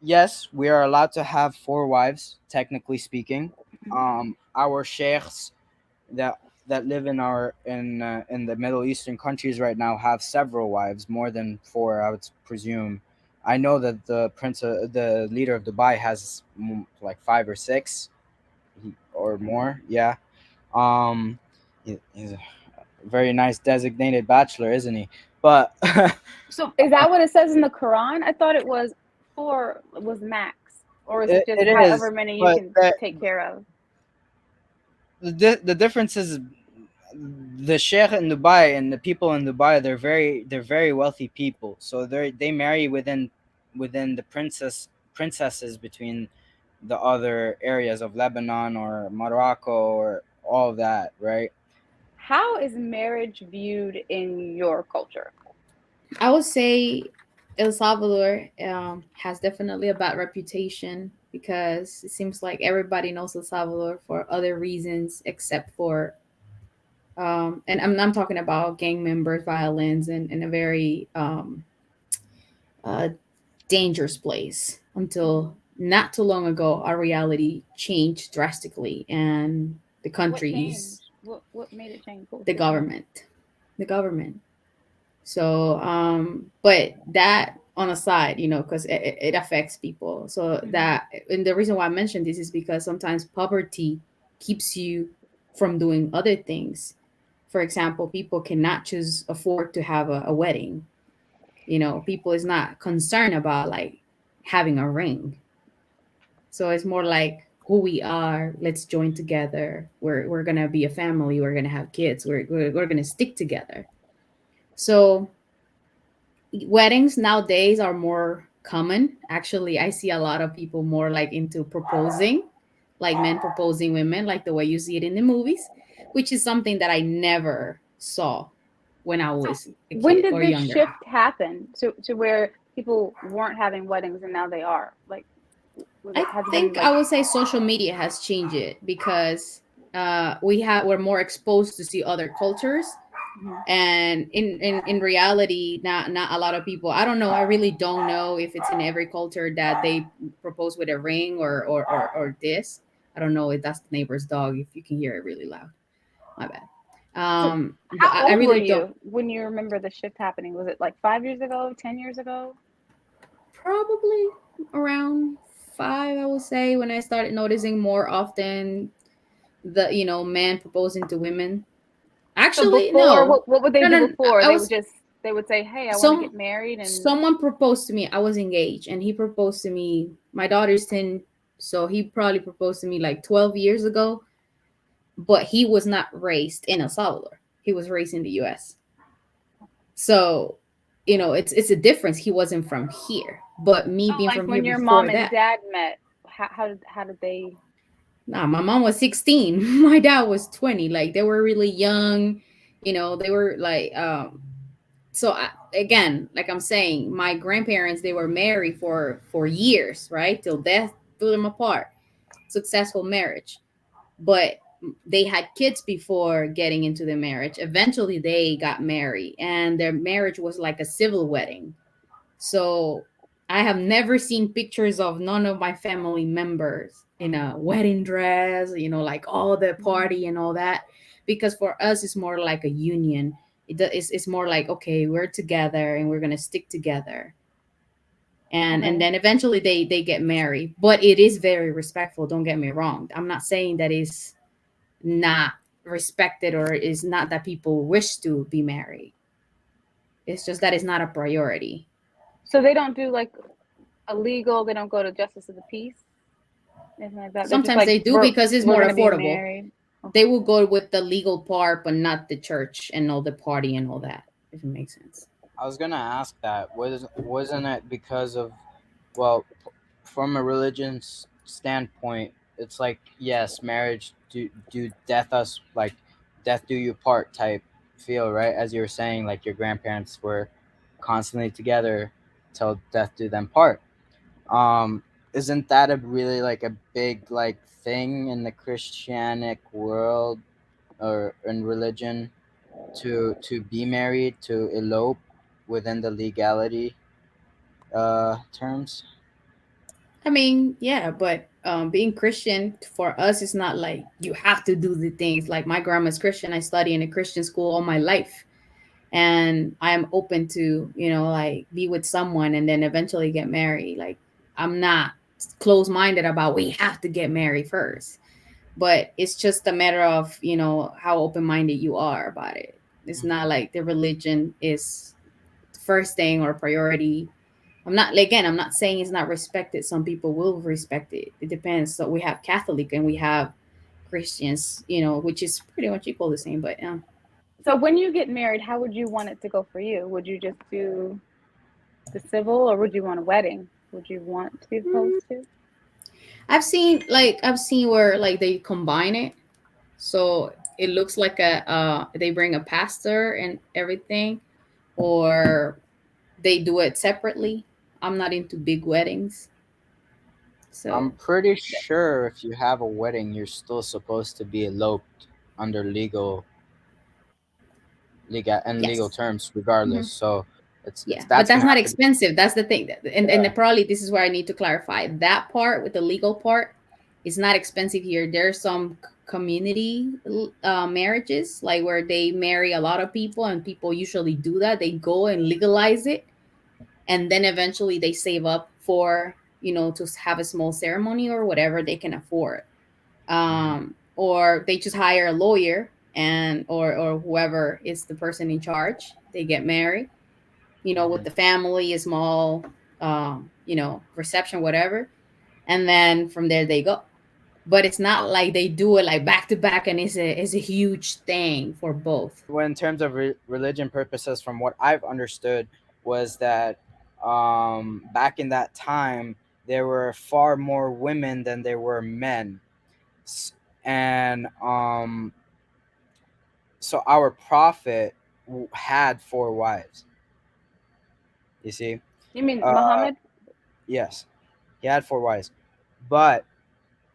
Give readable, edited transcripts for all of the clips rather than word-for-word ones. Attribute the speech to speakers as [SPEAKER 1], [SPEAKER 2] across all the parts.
[SPEAKER 1] yes, we are allowed to have four wives, technically speaking.
[SPEAKER 2] Mhm.
[SPEAKER 1] Our sheikhs that live in the Middle Eastern countries right now have several wives, more than four, I would presume. I know that the leader of Dubai has like five or six, or more. Yeah. Um, he's a very nice designated bachelor, isn't he? But
[SPEAKER 2] So is that what it says in the Quran? I thought it was four was max, or is it just
[SPEAKER 1] it
[SPEAKER 2] however
[SPEAKER 1] is.
[SPEAKER 2] many you
[SPEAKER 1] But
[SPEAKER 2] can take care of?
[SPEAKER 1] the difference is the sheikh in Dubai and the people in Dubai, they're very wealthy people. So they marry within the princesses between the other areas of Lebanon or Morocco or all of that, right?
[SPEAKER 2] How is marriage viewed in your culture?
[SPEAKER 3] I would say El Salvador has definitely a bad reputation because it seems like everybody knows El Salvador for other reasons except for, and I'm talking about gang members, violence, and a very uh, dangerous place until
[SPEAKER 2] Mhm.
[SPEAKER 3] not too long ago, our reality changed drastically, and the
[SPEAKER 2] What
[SPEAKER 3] countries,
[SPEAKER 2] changed? What made it change? What was
[SPEAKER 3] the
[SPEAKER 2] the change?
[SPEAKER 3] government, the government. So, but that on a side, because it affects people. So
[SPEAKER 2] Mhm.
[SPEAKER 3] that, and the reason why I mentioned this is because sometimes poverty keeps you from doing other things. For example, people cannot choose afford to have a wedding. People is not concerned about like having a ring. So it's more like who we are. Let's join together. We're gonna be a family. We're gonna have kids. We're gonna stick together. So weddings nowadays are more common. Actually, I see a lot of people more like into proposing, like men proposing women, like the way you see it in the movies, which is something that I never saw when I
[SPEAKER 2] So
[SPEAKER 3] was a
[SPEAKER 2] when
[SPEAKER 3] kid
[SPEAKER 2] did
[SPEAKER 3] or
[SPEAKER 2] this
[SPEAKER 3] younger.
[SPEAKER 2] shift happen to where people weren't having weddings and now they are? Like, was
[SPEAKER 3] I
[SPEAKER 2] it has it been
[SPEAKER 3] think
[SPEAKER 2] like?
[SPEAKER 3] I would say social media has changed it because we're more exposed to see other cultures,
[SPEAKER 2] Mhm.
[SPEAKER 3] and in reality, not a lot of people. I don't know, I really don't know if it's in every culture that they propose with a ring or this. I don't know if that's the neighbor's dog, if you can hear it really loud. My bad.
[SPEAKER 2] So
[SPEAKER 3] But
[SPEAKER 2] how
[SPEAKER 3] I
[SPEAKER 2] old were
[SPEAKER 3] really don't.
[SPEAKER 2] you when you remember the shift happening? Was it like 5 years ago, 10 years ago?
[SPEAKER 3] Probably around 5, I would say, when I started noticing more often the man proposing to women.
[SPEAKER 2] So
[SPEAKER 3] Actually,
[SPEAKER 2] before,
[SPEAKER 3] no.
[SPEAKER 2] what would they
[SPEAKER 3] No,
[SPEAKER 2] do
[SPEAKER 3] no, no.
[SPEAKER 2] before?
[SPEAKER 3] I
[SPEAKER 2] They would
[SPEAKER 3] was
[SPEAKER 2] just they would say, "Hey, I want to
[SPEAKER 3] some
[SPEAKER 2] get married," and
[SPEAKER 3] someone proposed to me. I was engaged, and he proposed to me. My daughter's 10, so he probably proposed to me like 12 years ago. But he was not raised in El Salvador. He was raised in the U.S. So, it's a difference. He wasn't from here, but me
[SPEAKER 2] so
[SPEAKER 3] being
[SPEAKER 2] like
[SPEAKER 3] from here
[SPEAKER 2] when your
[SPEAKER 3] before
[SPEAKER 2] mom and
[SPEAKER 3] that.
[SPEAKER 2] dad met, how did they?
[SPEAKER 3] Nah, my mom was 16. My dad was 20. Like they were really young. They were like so again, like I'm saying, my grandparents, they were married for years, right? Till death threw them apart. Successful marriage. But they had kids before getting into the marriage. Eventually they got married, and their marriage was like a civil wedding. So I have never seen pictures of none of my family members in a wedding dress, like all the
[SPEAKER 2] Mhm.
[SPEAKER 3] party and all that. Because for us, it's more like a union. It's more like, okay, we're together and we're going to stick together. And
[SPEAKER 2] Okay.
[SPEAKER 3] then eventually they get married. But it is very respectful. Don't get me wrong. I'm not saying that is not respected or is not that people wish to be married. It's just that it's not a priority.
[SPEAKER 2] So they don't do like a legal. They don't go to justice of the peace, anything like that. They're just
[SPEAKER 3] Sometimes
[SPEAKER 2] like
[SPEAKER 3] they do because it's
[SPEAKER 2] we're
[SPEAKER 3] more
[SPEAKER 2] gonna be
[SPEAKER 3] affordable.
[SPEAKER 2] married. Okay.
[SPEAKER 3] They will go with the legal part, but not the church and all the party and all that, if it makes sense.
[SPEAKER 1] I was gonna ask that. Wasn't it because of, well, from a standpoint, it's like, yes, marriage do death us, like death do you part type feel, right? As you were saying, like your grandparents were constantly together till death do them part. Um, isn't that a really like a big like thing in the Christianic world or in religion, to be married, to elope within the legality terms?
[SPEAKER 3] I mean, yeah, but being Christian for us is not like you have to do the things. Like my grandma's Christian. I study in a Christian school all my life, and I am open to like be with someone and then eventually get married. Like I'm not closed minded about we have to get married first, but it's just a matter of how open minded you are about it. It's not like the religion is the first thing or priority. I'm not saying it's not respected. Some people will respect it. It depends. So we have Catholic and we have Christians, which is pretty much equal the same. But
[SPEAKER 2] So when you get married, how would you want it to go for you? Would you just do the civil, or would you want a wedding? Would you want to be
[SPEAKER 3] mm,
[SPEAKER 2] proposed to?
[SPEAKER 3] I've seen where like they combine it, so it looks like they bring a pastor and everything, or they do it separately. I'm not into big weddings,
[SPEAKER 1] I'm
[SPEAKER 3] so
[SPEAKER 1] pretty sure if you have a wedding, you're still supposed to be eloped under legal
[SPEAKER 3] yes.
[SPEAKER 1] terms, regardless.
[SPEAKER 3] Mhm.
[SPEAKER 1] So it's
[SPEAKER 3] Yeah, but
[SPEAKER 1] that's
[SPEAKER 3] that's
[SPEAKER 1] gonna
[SPEAKER 3] not
[SPEAKER 1] have to be.
[SPEAKER 3] expensive. That's the thing. And
[SPEAKER 1] Yeah.
[SPEAKER 3] probably this is where I need to clarify. That part with the legal part is not expensive here. There's some community marriages, like where they marry a lot of people, and people usually do that. They go and legalize it, and then eventually they save up for to have a small ceremony or whatever they can afford.
[SPEAKER 1] Mhm.
[SPEAKER 3] Or they just hire a lawyer, and or whoever is the person in charge. They get married, with
[SPEAKER 1] Mhm.
[SPEAKER 3] the family, a small, reception, whatever. And then from there they go. But it's not like they do it like back to back, and it's a huge thing for both.
[SPEAKER 1] Well, in terms of religion purposes, from what I've understood, was that back in that time there were far more women than there were men. S- and so our prophet had four wives. You see,
[SPEAKER 2] You mean
[SPEAKER 1] uh,
[SPEAKER 2] Muhammad?
[SPEAKER 1] yes, he had four wives, but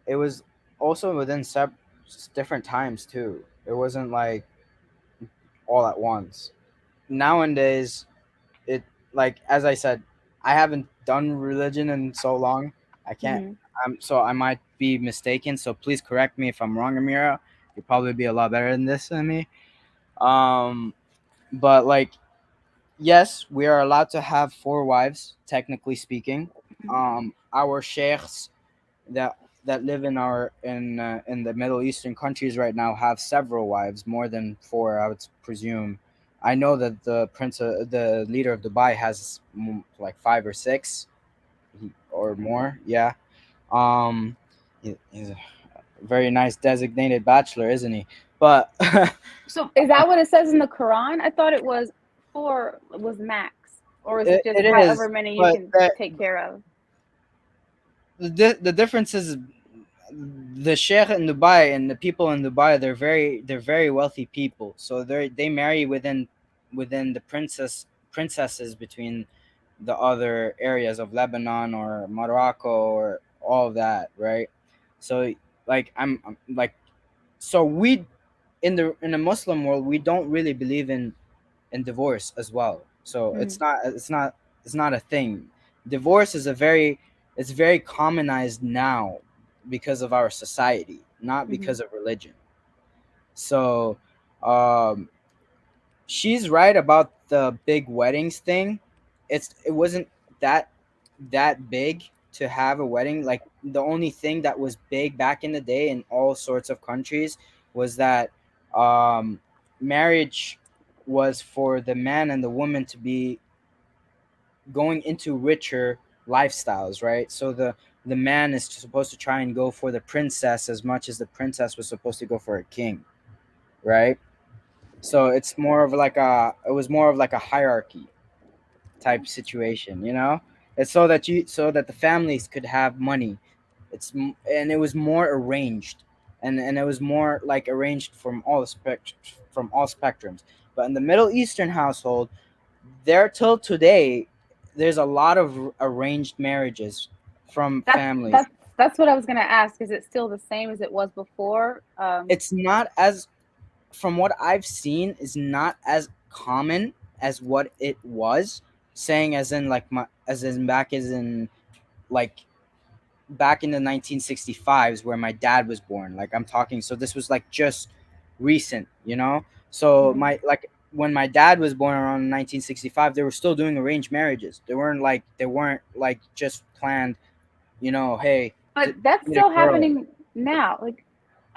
[SPEAKER 1] it was also within different times too. It wasn't like all at once. Nowadays, it, like as I said, I haven't done religion in so long. I can't.
[SPEAKER 2] Hmm.
[SPEAKER 1] So I might be mistaken. So please correct me if I'm wrong, Amira. You'll probably be a lot better than this than me. Um, but like, yes, we are allowed to have four wives, technically speaking. Our sheikhs that live in the Middle Eastern countries right now have several wives, more than four, I would presume. I know that the leader of Dubai has like five or six, or more. Yeah. Um, he's a very nice designated bachelor, isn't he? But
[SPEAKER 2] So is that what it says in the Quran? I thought it was four was max, or is it just
[SPEAKER 1] it
[SPEAKER 2] however
[SPEAKER 1] is.
[SPEAKER 2] many you
[SPEAKER 1] But
[SPEAKER 2] can take care of?
[SPEAKER 1] the difference is the sheikh in Dubai and the people in Dubai, they're very wealthy people. So they marry within the princesses between the other areas of Lebanon or Morocco or all of that, right? So like I'm like, so we in the Muslim world, we don't really believe in divorce as well. So
[SPEAKER 2] Mm-hmm.
[SPEAKER 1] it's not a thing. Divorce is a very it's very commonized now because of our society, not
[SPEAKER 2] Mm-hmm.
[SPEAKER 1] because of religion. So um she's right about the big weddings thing. It wasn't that big to have a wedding. Like the only thing that was big back in the day in all sorts of countries was that um marriage was for the man and the woman to be going into richer lifestyles, right? So the man is supposed to try and go for the princess as much as the princess was supposed to go for a king, right? So it was more of like a hierarchy type situation, you know. It's so that the families could have money. And it was more arranged, and it was more like arranged from all spectrums. But in the Middle Eastern household, there till today, there's a lot of arranged marriages from
[SPEAKER 2] That's
[SPEAKER 1] families.
[SPEAKER 2] that's that's what I was gonna ask. Is it still the same as it was before?
[SPEAKER 1] It's not as From what I've seen, is not as common as what it was, saying as in like my as in back as in like back in the 1965s where my dad was born. Like I'm talking, so this was like just recent, you know. So
[SPEAKER 2] Mhm.
[SPEAKER 1] my like when my dad was born around 1965, they were still doing arranged marriages. They weren't like just planned, you know. Hey,
[SPEAKER 2] But that's
[SPEAKER 1] meet a
[SPEAKER 2] still
[SPEAKER 1] girl.
[SPEAKER 2] happening now. Like,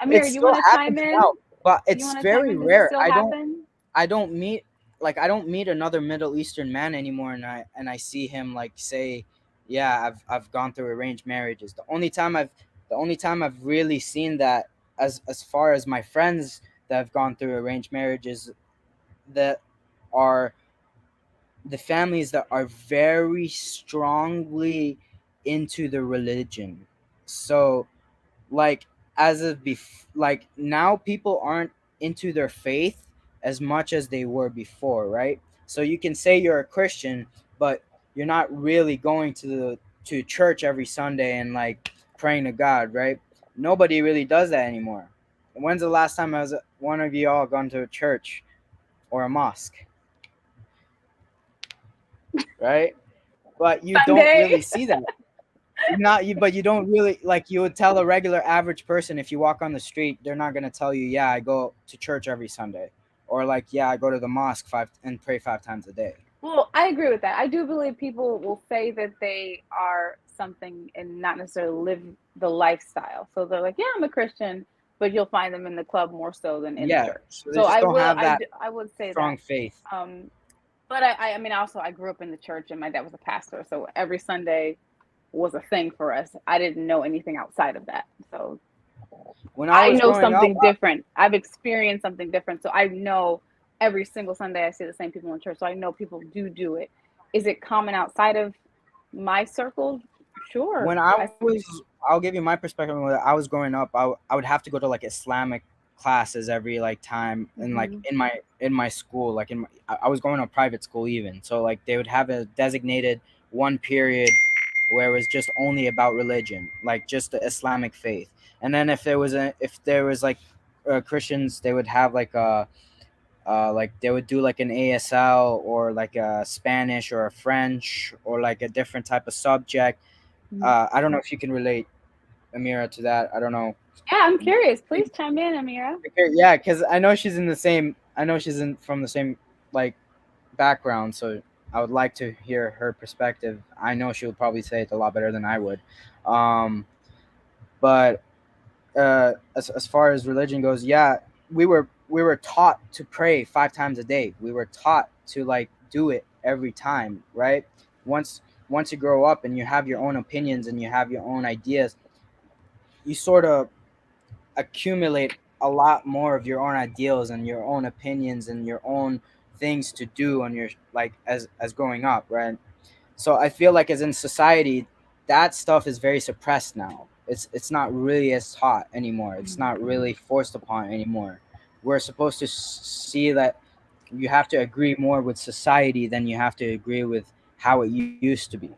[SPEAKER 1] It
[SPEAKER 2] Amir, you
[SPEAKER 1] still
[SPEAKER 2] want to chime
[SPEAKER 1] happens
[SPEAKER 2] in?
[SPEAKER 1] now, but
[SPEAKER 2] You
[SPEAKER 1] it's
[SPEAKER 2] want to chime
[SPEAKER 1] very
[SPEAKER 2] in? Does it
[SPEAKER 1] rare.
[SPEAKER 2] still happen?
[SPEAKER 1] I don't meet I don't meet another Middle Eastern man anymore, and I see him like say, yeah, I've gone through arranged marriages. The only time I've really seen that, as far as my friends that have gone through arranged marriages, that are the families that are very strongly into the religion. So like like now people aren't into their faith as much as they were before, right? So you can say you're a Christian, but you're not really going to church every Sunday and like praying to God, right? Nobody really does that anymore. When's the last time one of you all gone to a church or a mosque, right? But you don't
[SPEAKER 2] Sunday.
[SPEAKER 1] really see that. Not you, but you don't really like. You would tell a regular average person if you walk on the street, they're not gonna tell you, "Yeah, I go to church every Sunday," or like, "Yeah, I go to the mosque five and pray 5 times a day."
[SPEAKER 2] Well, I agree with that. I do believe people will say that they are something and not necessarily live the lifestyle. So they're like, "Yeah, I'm a Christian," but you'll find them in the club more so than in the
[SPEAKER 1] Yeah,
[SPEAKER 2] church.
[SPEAKER 1] so they
[SPEAKER 2] So
[SPEAKER 1] just don't have that
[SPEAKER 2] I would say that.
[SPEAKER 1] strong faith.
[SPEAKER 2] Um, but I mean, also I grew up in the church, and my dad was a pastor, so every Sunday was a thing for us. I didn't know anything outside of that, so
[SPEAKER 1] When I
[SPEAKER 2] I
[SPEAKER 1] was
[SPEAKER 2] know
[SPEAKER 1] growing up,
[SPEAKER 2] something different. I've experienced something different. So I know every single Sunday I see the same people in church. So I know people do it. Is it common outside of my circle? Sure.
[SPEAKER 1] when I'll give you my perspective. When I was growing up, I would have to go to like Islamic classes every like time, and like
[SPEAKER 2] Mm-hmm.
[SPEAKER 1] in my school, like I was going to a private school even, so like they would have a designated one period where it was just only about religion, like just the Islamic faith. And then if there was like Christians, they would have like they would do like an ASL or like a Spanish or a French or like a different type of subject. I don't know if you can relate, Amira, to that. I don't know.
[SPEAKER 2] Yeah, I'm curious. Please chime in, Amira.
[SPEAKER 1] Okay, yeah, because I know she's in the same. I know she's in from the same like background, so I would like to hear her perspective. I know she would probably say it a lot better than I would. Um, but as far as religion goes, yeah, we were taught to pray 5 times a day. We were taught to like do it every time, right? Once once you grow up and you have your own opinions and you have your own ideas, you sort of accumulate a lot more of your own ideals and your own opinions and your own things to do on your like as growing up, right? So I feel like as in society, that stuff is very suppressed now. It's not really as taught anymore. It's not really forced upon anymore. We're supposed to see that you have to agree more with society than you have to agree with how it used to be.